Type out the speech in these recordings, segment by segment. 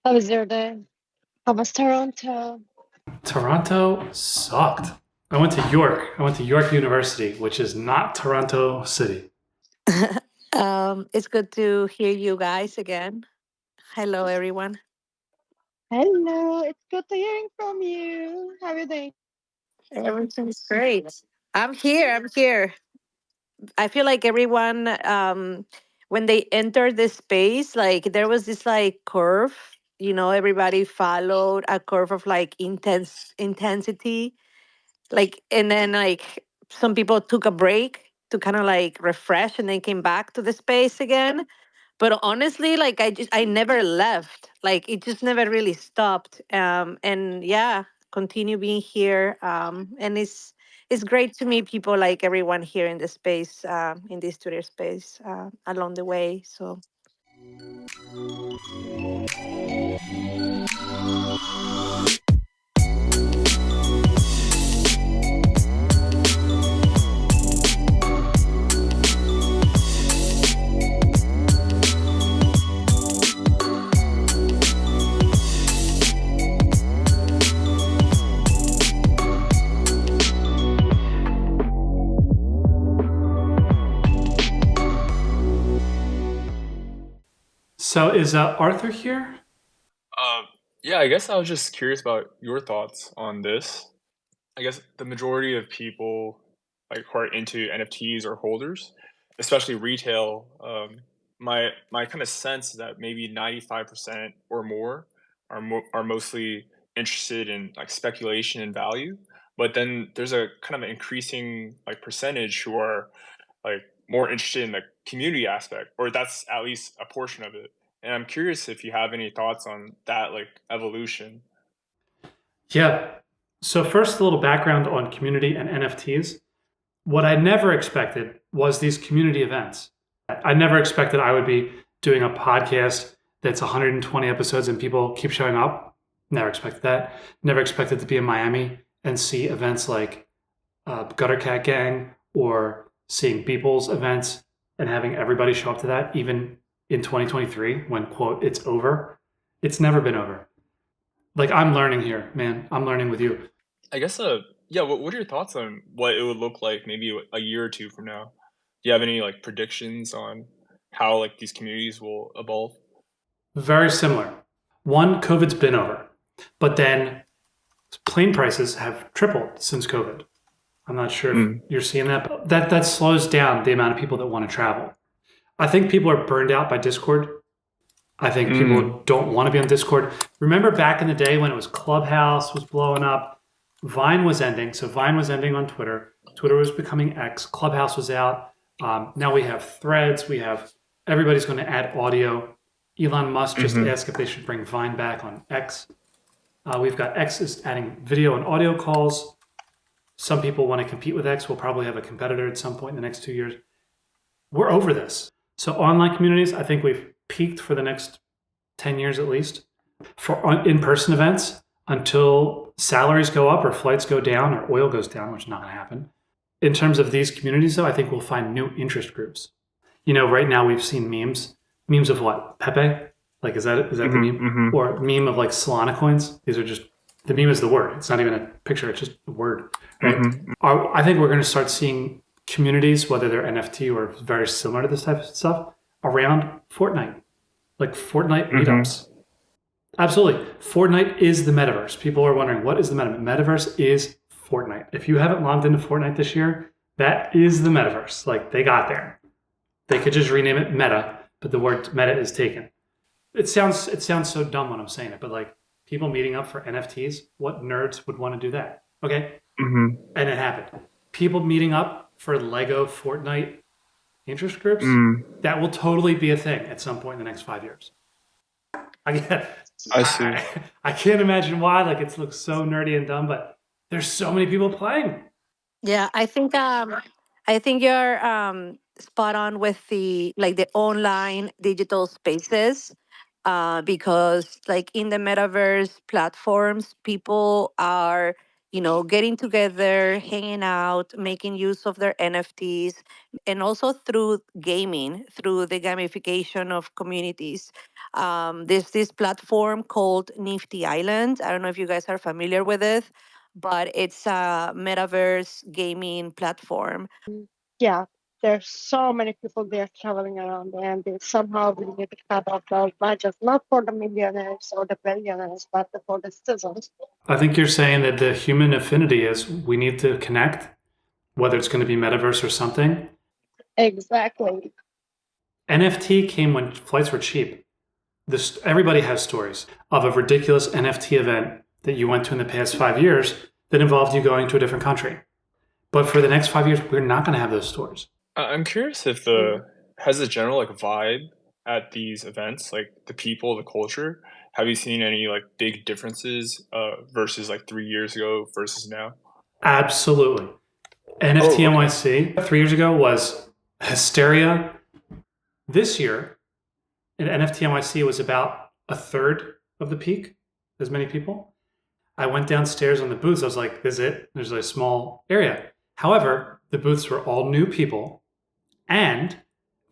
How was your day? How was Toronto? Toronto sucked. I went to York. I went to York University, which is not Toronto City. It's good to hear you guys again. Hello, everyone. Hello, it's good to hearing from you. How are you doing? Everything's great. I'm here. I'm here. I feel like everyone, when they enter this space, like there was this like curve. Everybody followed a curve of like intensity. Like, and then like some people took a break to kind of like refresh and then came back to the space again. But honestly, like I never left. Like it just never really stopped. And yeah, continue being here. And it's great to meet people like everyone here in the space, in this Twitter space, along the way. So So is Arthur here? Uh, yeah, I guess I was just curious about your thoughts on this. I guess the majority of people like who are into NFTs or holders, especially retail, my kind of sense is that maybe 95% or more are mostly interested in like speculation and value. But then there's a kind of increasing like percentage who are like more interested in the community aspect, or that's at least a portion of it. And I'm curious if you have any thoughts on that like evolution. Yeah. So first, a little background on community and NFTs. What I never expected was these community events. I never expected I would be doing a podcast that's 120 episodes and people keep showing up. Never expected that. Never expected to be in Miami and see events like Gutter Cat Gang or seeing Beeple's events and having everybody show up to that, even in 2023 when, quote, it's over. It's never been over. Like, I'm learning here, man. I'm learning with you. I guess yeah, what are your thoughts on what it would look like maybe a year or two from now? Do you have any like predictions on how like these communities will evolve? Very similar. One, COVID's been over, but then plane prices have tripled since COVID. I'm not sure if Mm. you're seeing that, but that slows down the amount of people that want to travel. I think people are burned out by Discord. I think Mm. people don't want to be on Discord. Remember back in the day when it was Clubhouse was blowing up, Vine was ending. So Vine was ending on Twitter. Twitter was becoming X. Clubhouse was out. Now we have Threads. We have everybody's going to add audio. Elon Musk just Mm-hmm. asked if they should bring Vine back on X. We've got X is adding video and audio calls. Some people want to compete with X. We'll probably have a competitor at some point in the next 2 years. We're over this. So online communities, I think we've peaked for the next 10 years at least. For in-person events, until salaries go up or flights go down or oil goes down, which is not going to happen. In terms of these communities, though, I think we'll find new interest groups. Right now we've seen memes of what? Pepe? Like, is that the Mm-hmm. meme? Mm-hmm. Or meme of like Solana coins? These are just, the meme is the word. It's not even a picture, it's just a word, right? Mm-hmm. I think we're going to start seeing communities, whether they're NFT or very similar to this type of stuff, around Fortnite, like Fortnite Mm-hmm. meetups. Absolutely. Fortnite is the metaverse. People are wondering, what is the metaverse? Metaverse is Fortnite. If you haven't logged into Fortnite this year, that is the metaverse. Like, they got there. They could just rename it Meta, but the word Meta is taken. It sounds so dumb when I'm saying it, but like people meeting up for NFTs, what nerds would want to do that? Okay, Mm-hmm. and it happened. People meeting up for Lego Fortnite interest groups, Mm. that will totally be a thing at some point in the next 5 years. I get, I see. I can't imagine why. Like, it looks so nerdy and dumb, but there's so many people playing. yeah, I think you're spot on with the online digital spaces, because like in the metaverse platforms, people are getting together, hanging out, making use of their NFTs, and also through gaming, through the gamification of communities. There's this platform called Nifty Island. I don't know if you guys are familiar with it, but it's a metaverse gaming platform. Yeah, there's so many people there traveling around, and they somehow we need to cut off those budgets, not for the millionaires or the billionaires, but for the citizens. I think you're saying that the human affinity is we need to connect, whether it's going to be metaverse or something. Exactly. NFT came when flights were cheap. Everybody has stories of a ridiculous NFT event that you went to in the past 5 years that involved you going to a different country. But for the next 5 years, we're not going to have those stories. I'm curious if has the general like vibe at these events, like the people, the culture, have you seen any like big differences versus like 3 years ago versus now? Absolutely. NFT NYC 3 years ago was hysteria. This year, in NFT NYC was about a third of the peak, as many people. I went downstairs on the booths. I was like, this is it. There's a small area. However, the booths were all new people and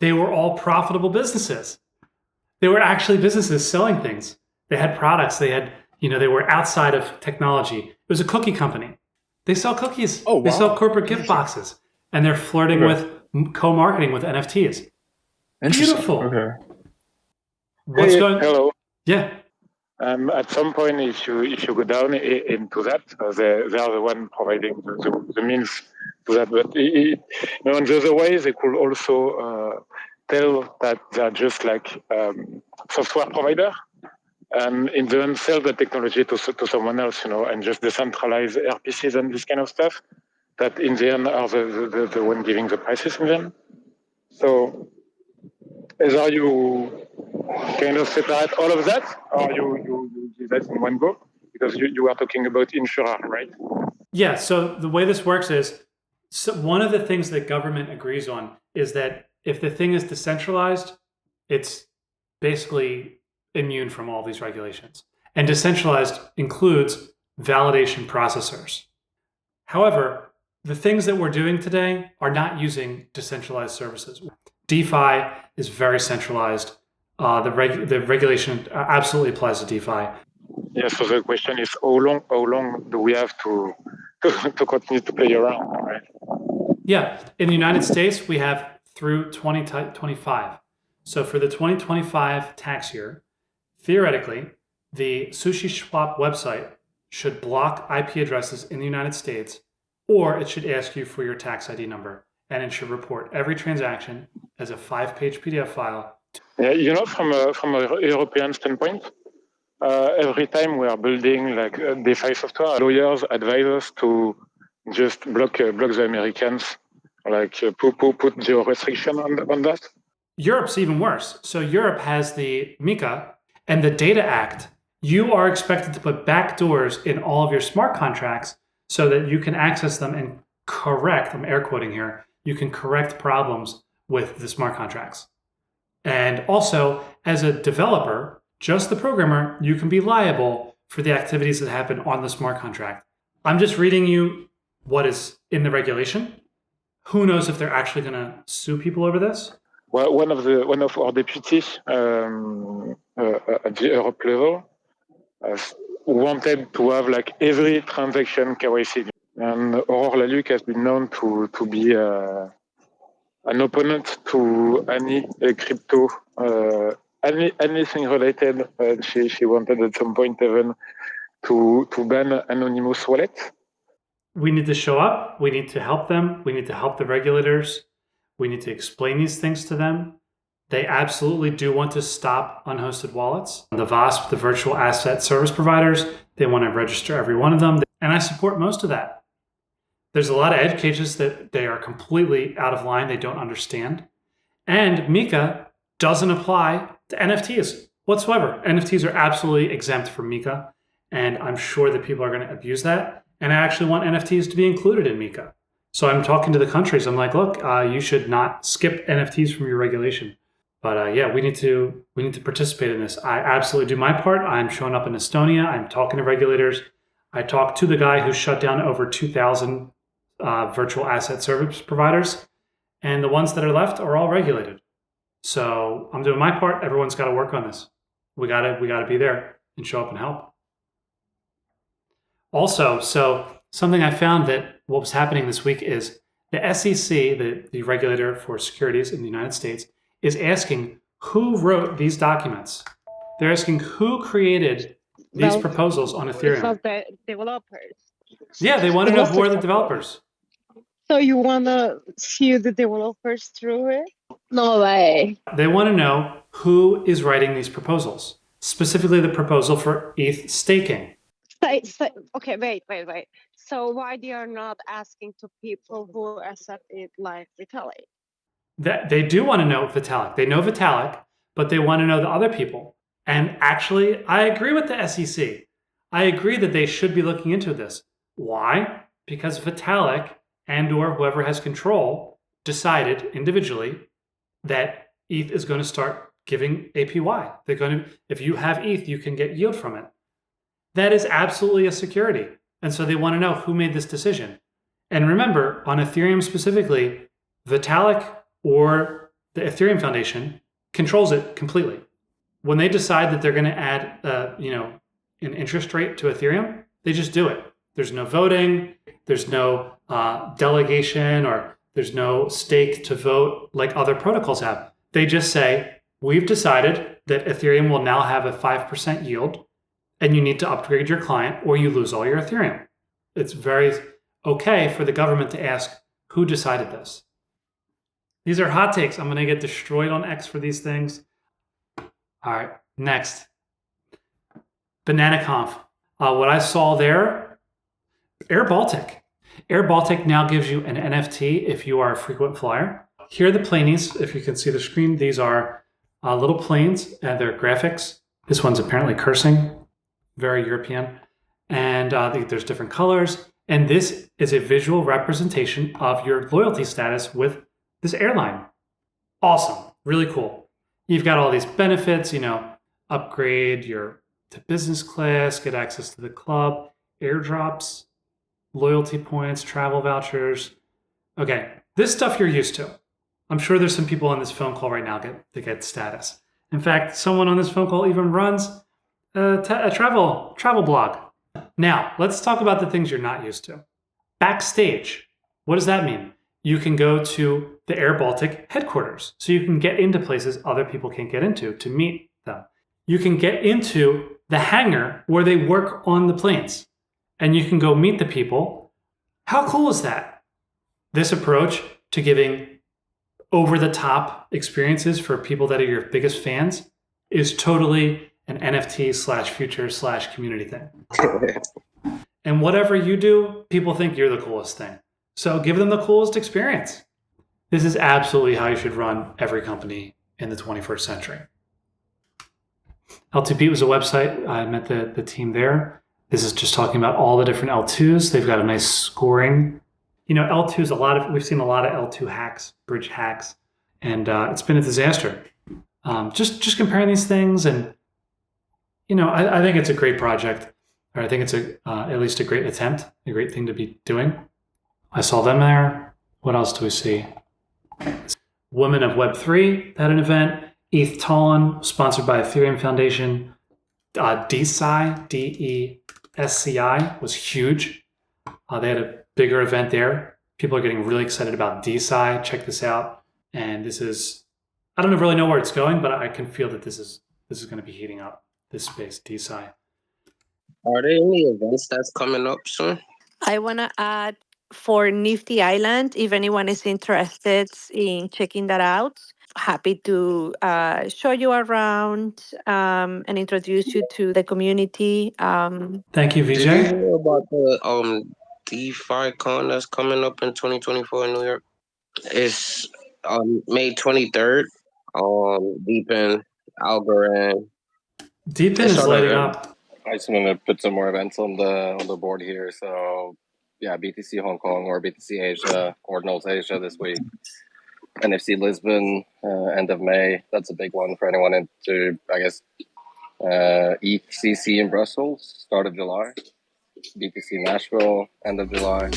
they were all profitable businesses. They were actually businesses selling things. They had products. They had, they were outside of technology. It was a cookie company. They sell cookies. Oh, wow. They sell corporate gift boxes. And they're flirting with co-marketing with NFTs. Beautiful. Okay. What's going? Hello. Yeah. At some point, if you go down into that, they are the one providing the means to that. But in the other way, they could also tell that they are just like software provider, and in the end sell the technology to someone else, and just decentralize RPCs and this kind of stuff. That in the end are the one giving the prices in them. So, either you kind of separate all of that, or you do that in one go? Because you are talking about insurer, right? Yeah, so the way this works is, one of the things that government agrees on is that if the thing is decentralized, it's basically immune from all these regulations. And decentralized includes validation processors. However, the things that we're doing today are not using decentralized services. DeFi is very centralized. The regulation absolutely applies to DeFi. Yeah, so the question is how long do we have to continue to play around, right? Yeah, in the United States, we have through 2025. So for the 2025 tax year, theoretically, the Sushi Swap website should block IP addresses in the United States, or it should ask you for your tax ID number, and it should report every transaction as a 5-page PDF file. Yeah, from a European standpoint, every time we are building like DeFi software, lawyers advise us to just block the Americans, like put geo restriction on that. Europe's even worse. So Europe has the MiCA and the Data Act. You are expected to put backdoors in all of your smart contracts so that you can access them and correct, I'm air quoting here, you can correct problems with the smart contracts. And also, as a developer, just the programmer, you can be liable for the activities that happen on the smart contract. I'm just reading you what is in the regulation. Who knows if they're actually going to sue people over this? Well, one of our deputies at the Europe level wanted to have like every transaction KYC, and Aurore Laluc has been known to be an opponent to any crypto, anything related. She wanted at some point even to ban anonymous wallets. We need to show up. We need to help them. We need to help the regulators. We need to explain these things to them. They absolutely do want to stop unhosted wallets. The VASP, the virtual asset service providers, they want to register every one of them. And I support most of that. There's a lot of edge cases that they are completely out of line. They don't understand. And MiCA doesn't apply to NFTs whatsoever. NFTs are absolutely exempt from MiCA. And I'm sure that people are going to abuse that. And I actually want NFTs to be included in MiCA. So I'm talking to the countries. I'm like, look, you should not skip NFTs from your regulation. But yeah, we need to participate in this. I absolutely do my part. I'm showing up in Estonia. I'm talking to regulators. I talked to the guy who shut down over 2,000 virtual asset service providers, and the ones that are left are all regulated. So I'm doing my part. Everyone's got to work on this. We got to be there and show up and help. Also, so something I found that what was happening this week is the SEC, the regulator for securities in the United States, is asking who wrote these documents. They're asking who created these proposals on Ethereum. It's not the developers. Yeah, they want to know who are the developers. So you want to sue the developers through it? No way. They want to know who is writing these proposals, specifically the proposal for ETH staking. Okay, wait. So why they are not asking to people who accept it like Vitalik? That they do want to know Vitalik. They know Vitalik, but they want to know the other people. And actually, I agree with the SEC. I agree that they should be looking into this. Why? Because Vitalik and or whoever has control decided individually that ETH is going to start giving APY. They're going to, if you have ETH, you can get yield from it. That is absolutely a security. And so they want to know who made this decision. And remember, on Ethereum specifically, Vitalik or the Ethereum Foundation controls it completely. When they decide that they're going to add, an interest rate to Ethereum, they just do it. There's no voting. There's no delegation, or there's no stake to vote like other protocols have. They just say, we've decided that Ethereum will now have a 5% yield, and you need to upgrade your client or you lose all your Ethereum. It's very okay for the government to ask who decided this. These are hot takes. I'm going to get destroyed on X for these things. All right, next. BananaConf. What I saw there, AirBaltic. AirBaltic now gives you an NFT if you are a frequent flyer. Here are the planies. If you can see the screen, these are little planes and their graphics. This one's apparently cursing. Very European. And there's different colors. And this is a visual representation of your loyalty status with this airline. Awesome. Really cool. You've got all these benefits, upgrade to business class, get access to the club, airdrops, loyalty points, travel vouchers. Okay, this stuff you're used to. I'm sure there's some people on this phone call right now that get status. In fact, someone on this phone call even runs a travel blog. Now, let's talk about the things you're not used to. Backstage. What does that mean? You can go to the AirBaltic headquarters. So you can get into places other people can't get into to meet them. You can get into the hangar where they work on the planes. And you can go meet the people. How cool is that? This approach to giving over-the-top experiences for people that are your biggest fans is totally an NFT/future/community thing. And whatever you do, people think you're the coolest thing. So give them the coolest experience. This is absolutely how you should run every company in the 21st century. L2P was a website. I met the team there. This is just talking about all the different L2s. They've got a nice scoring. L2s, we've seen a lot of L2 hacks, bridge hacks, and it's been a disaster. Just comparing these things, and I think it's a great project, or I think it's at least a great attempt, a great thing to be doing. I saw them there. What else do we see? Women of Web3 had an event. ETH Talon, sponsored by Ethereum Foundation. DeSci, DESCI, was huge. They had a bigger event there. People are getting really excited about DeSci. Check this out. And this is, I don't really know where it's going, but I can feel that this is going to be heating up, this space, DeSci. Are there any events that's coming up soon? I want to add for Nifty Island, if anyone is interested in checking that out, happy to show you around and introduce you to the community. Thank you, Did you Vijay. hear about the DeFi con that's coming up in 2024 in New York? It's May 23rd. Deepin, Algorand. Deepin is lighting up. I just want to put some more events on the board here. So yeah, BTC Hong Kong or BTC Asia, Ordinals Asia this week. NFC Lisbon, end of May. That's a big one for anyone into, I guess, ECC in Brussels, start of July. BTC Nashville, end of July.